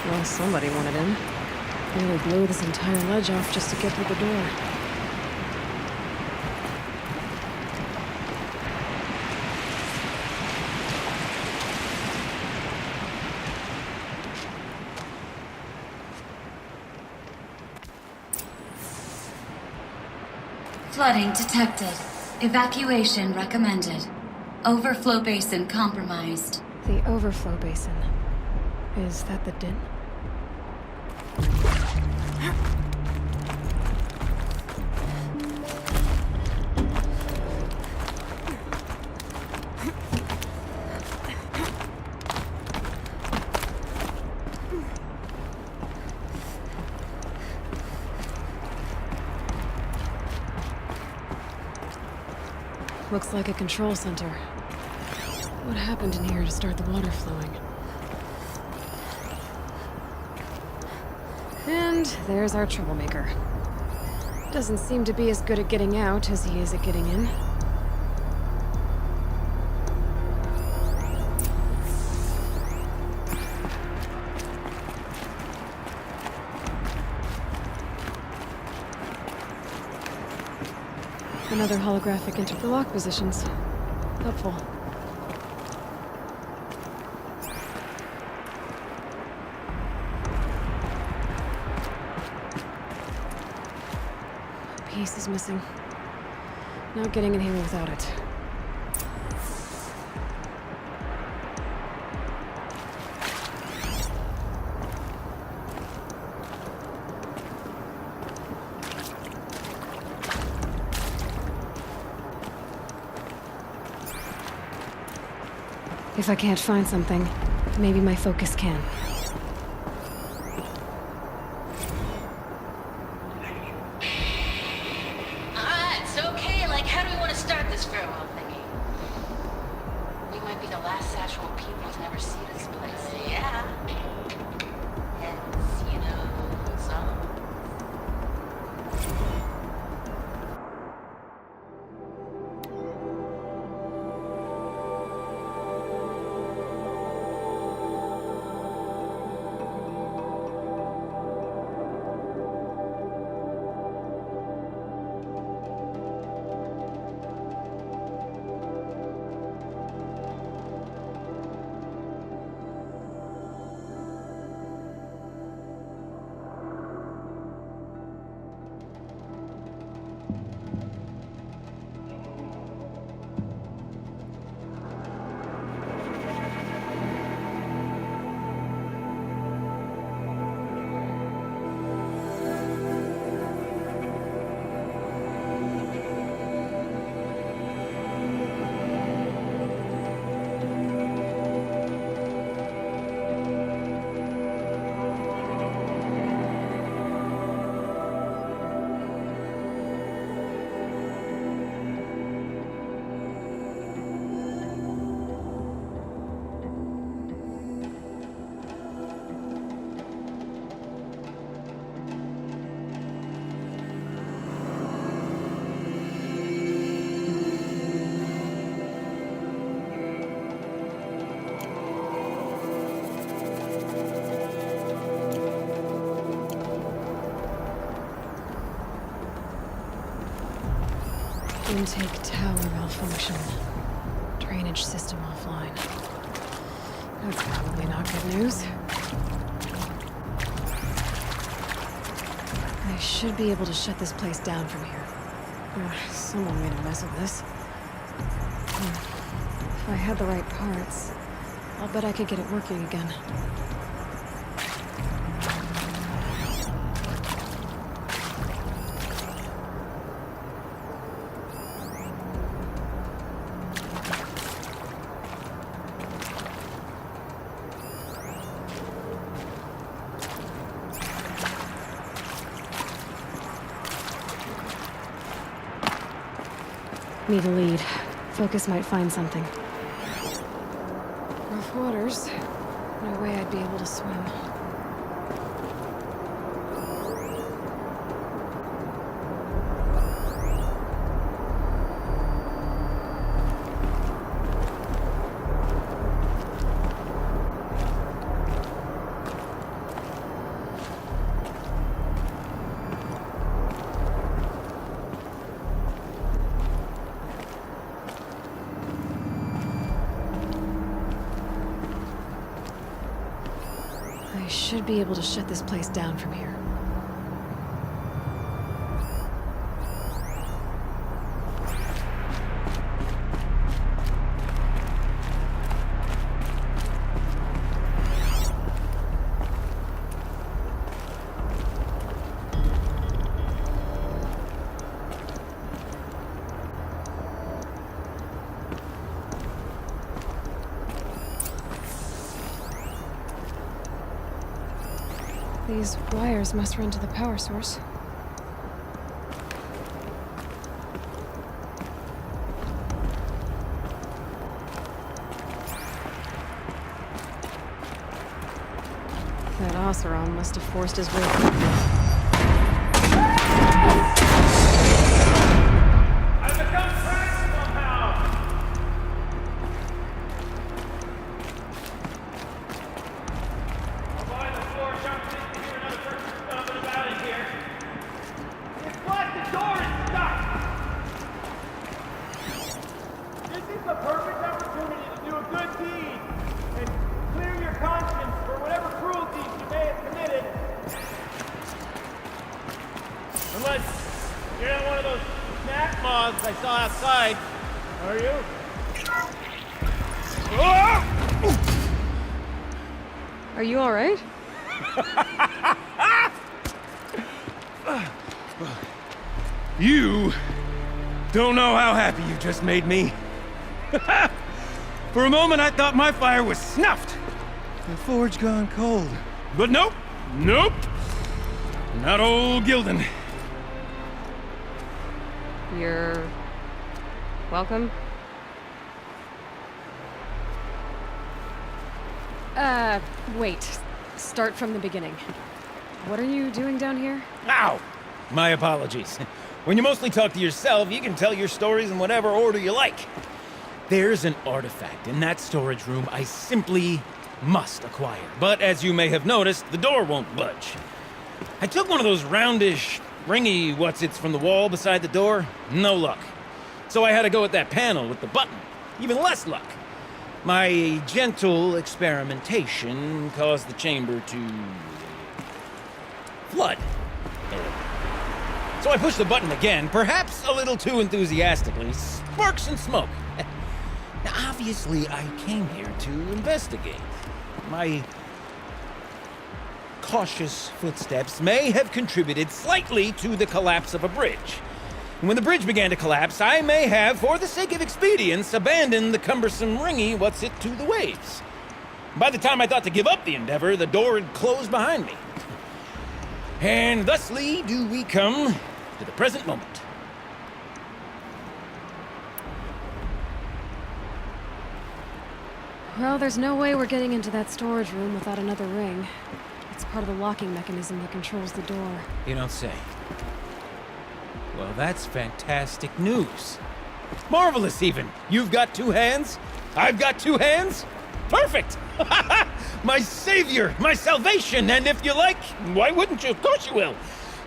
Well, somebody wanted in. Nearly blew this entire ledge off just to get through the door. Flooding detected. Evacuation recommended. Overflow basin compromised. The overflow basin. Is that the din? Looks like a control center. What happened in here to start the water flowing? And there's our troublemaker. Doesn't seem to be as good at getting out as he is at getting in. Another holographic interlock positions. Helpful. A piece is missing. Not getting in here without it. If I can't find something, maybe my focus can. It's okay. Like, how do we want to start this farewell thingy? We might be the last actual people to never see this place. Yeah. It's, so... Intake tower malfunction. Drainage system offline. That's probably not good news. I should be able to shut this place down from here. Someone made a mess of this. If I had the right parts, I'll bet I could get it working again. Need a lead. Focus might find something. Rough waters. No way I'd be able to swim. I should be able to shut this place down from here. These wires must run to the power source. That Oseram must have forced his way through. I've become trapped somehow! I'll buy the floor sharp thing to hear another person stumbling about in here. It's like the door is stuck! This is the perfect opportunity to do a good deed and clear your conscience for whatever cruelties you may have committed. Unless you're not one of those snack moths I saw outside, are you? Are you alright? You don't know how happy you just made me. For a moment, I thought my fire was snuffed. The forge gone cold. But nope, nope. Not old Gildan. You're... welcome? Wait. Start from the beginning. What are you doing down here? Ow! My apologies. When you mostly talk to yourself, you can tell your stories in whatever order you like. There's an artifact in that storage room I simply must acquire. But as you may have noticed, the door won't budge. I took one of those roundish, ringy what's-its from the wall beside the door. No luck. So I had to go with that panel with the button. Even less luck. My gentle experimentation caused the chamber to... flood. So I pushed the button again, perhaps a little too enthusiastically. Sparks and smoke. Now, obviously, I came here to investigate. My cautious footsteps may have contributed slightly to the collapse of a bridge. And when the bridge began to collapse, I may have, for the sake of expedience, abandoned the cumbersome ringy what's-it to the waves. By the time I thought to give up the endeavor, the door had closed behind me. And thusly do we come to the present moment. Well, there's no way we're getting into that storage room without another ring. It's part of the locking mechanism that controls the door. You don't say. Well, that's fantastic news. Marvelous, even. You've got two hands. I've got two hands. Perfect! My savior, my salvation, and if you like, why wouldn't you? Of course you will.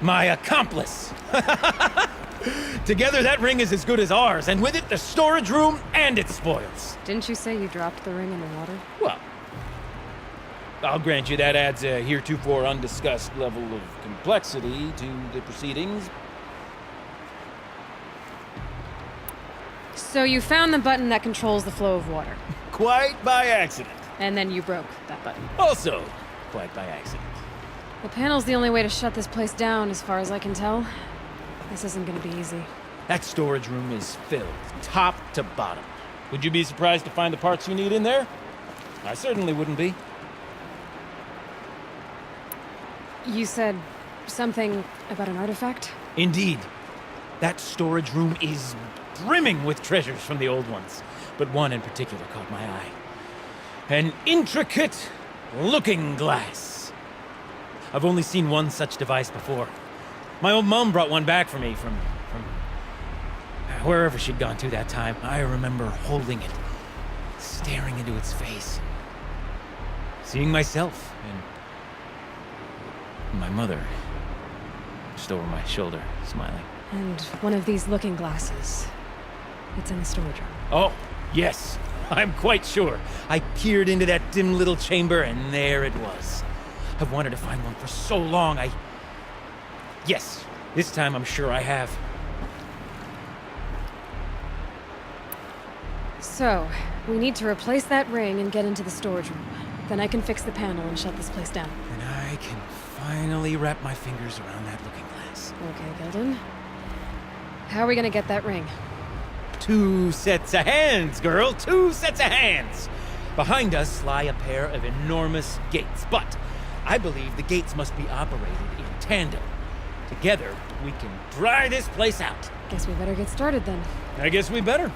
My accomplice. Together, that ring is as good as ours, and with it, the storage room and its spoils. Didn't you say you dropped the ring in the water? Well, I'll grant you that adds a heretofore undiscussed level of complexity to the proceedings. So you found the button that controls the flow of water. Quite by accident. And then you broke that button. Also, quite by accident. The panel's the only way to shut this place down, as far as I can tell. This isn't gonna be easy. That storage room is filled, top to bottom. Would you be surprised to find the parts you need in there? I certainly wouldn't be. You said something about an artifact? Indeed. That storage room is brimming with treasures from the old ones, but one in particular caught my eye. An intricate looking glass. I've only seen one such device before. My old mum brought one back for me from wherever she'd gone to that time. I remember holding it, staring into its face, seeing myself and my mother just over my shoulder, smiling. And one of these looking glasses. It's in the storage room. Oh, yes. I'm quite sure. I peered into that dim little chamber, and there it was. I've wanted to find one for so long. Yes, this time I'm sure I have. So, we need to replace that ring and get into the storage room. Then I can fix the panel and shut this place down. And I can finally wrap my fingers around that looking glass. Okay, Gilden. How are we gonna get that ring? 2 sets of hands, girl. 2 sets of hands. Behind us lie a pair of enormous gates, but I believe the gates must be operated in tandem. Together, we can dry this place out. Guess we better get started then. I guess we better.